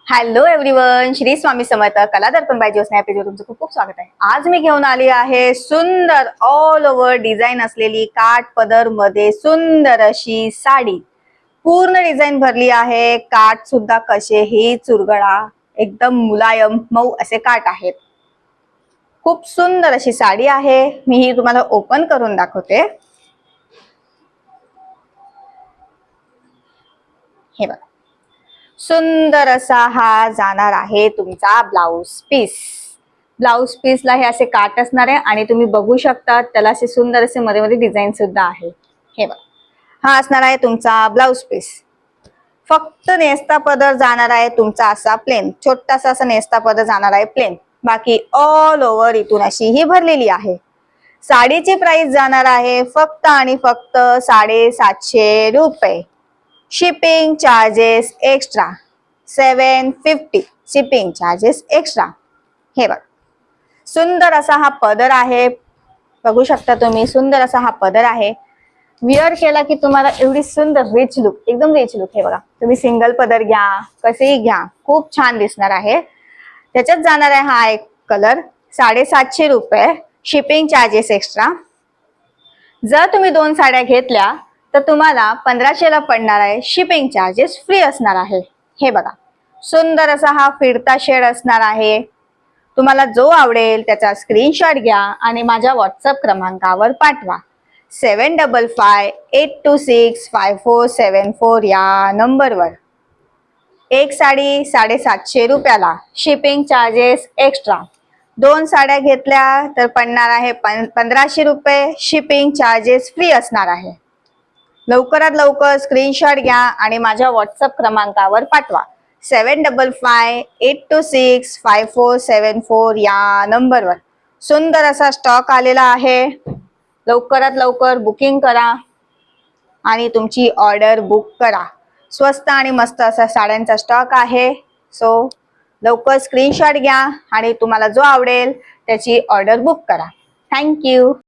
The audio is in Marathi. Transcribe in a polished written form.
Hello everyone, Shri Swami Samarth. कला दर्पण बाय ज्योत्स्ना या पेजवर तुमचं खूप खूप स्वागत आहे. आज मी घेऊन आली आहे सुंदर ऑल ओव्हर डिझाईन असलेली काठ पदर मध्ये सुंदर अशी साडी. पूर्ण डिझाईन भरली आहे. काठ सुद्धा कसेही चुरगळा, एकदम मुलायम मऊ असे काठ आहेत. खूप सुंदर अशी साडी आहे. मी ही तुम्हाला ओपन करून दाखवते. हे बघा, सुंदर असा हा जाणार आहे तुमचा ब्लाउज पीस. ब्लाउज पीसला हे असे काट असणार आहे आणि तुम्ही बघू शकता त्याला असे सुंदर असे मध्ये मध्ये डिझाईन सुद्धा आहे. हे बघा, हा असणार आहे तुमचा ब्लाउज पीस. फक्त नेस्ता पदर जाणार आहे तुमचा असा प्लेन, छोटासा असा नेस्ता पदर जाणार आहे प्लेन. बाकी ऑल ओव्हर इथून अशी ही भरलेली आहे. साडीची प्राइस जाणार आहे फक्त आणि फक्त 750 रुपये. Shipping charges extra 750. Shipping charges extra. हे बघ, सुंदर असा हा पदर आहे. बघू शकता तुम्ही, सुंदर असा हा पदर आहे. विअर केला की तुम्हाला एवढी सुंदर रिच लुक, एकदम रिच लुक. हे बघा, तुम्ही सिंगल पदर घ्या, कसेही घ्या, खूप छान दिसणार आहे. त्याच्यात जाणार आहे हा एक कलर. 750 रुपये. Shipping charges extra. जर तुम्ही 2 साड्या घेतल्या तर तुम्हाला 1500 ला पडणार आहे. शिपिंग चार्जेस फ्री असणार आहे. हे बघा, सुंदर असा हा फिरता शेड असणार आहे. तुम्हाला जो आवडेल त्याचा स्क्रीनशॉट घ्या आणि माझ्या व्हॉट्सअप क्रमांकावर पाठवा. 7558265474 या नंबरवर. एक साडी 750 रुपयाला. Shipping charges extra. 2 साड्या घेतल्या तर पडणार आहे 1500 रुपये. शिपिंग चार्जेस फ्री असणार आहे. लवकरात लवकर स्क्रीनशॉट घ्या आणि माझ्या व्हॉट्सअप क्रमांकावर पाठवा. 7558265474 या नंबरवर. सुंदर असा स्टॉक आलेला आहे. लवकरात लवकर बुकिंग करा आणि तुमची ऑर्डर बुक करा. स्वस्त आणि मस्त असा साड्यांचा स्टॉक आहे. सो लवकर स्क्रीनशॉट घ्या आणि तुम्हाला जो आवडेल त्याची ऑर्डर बुक करा. थँक्यू.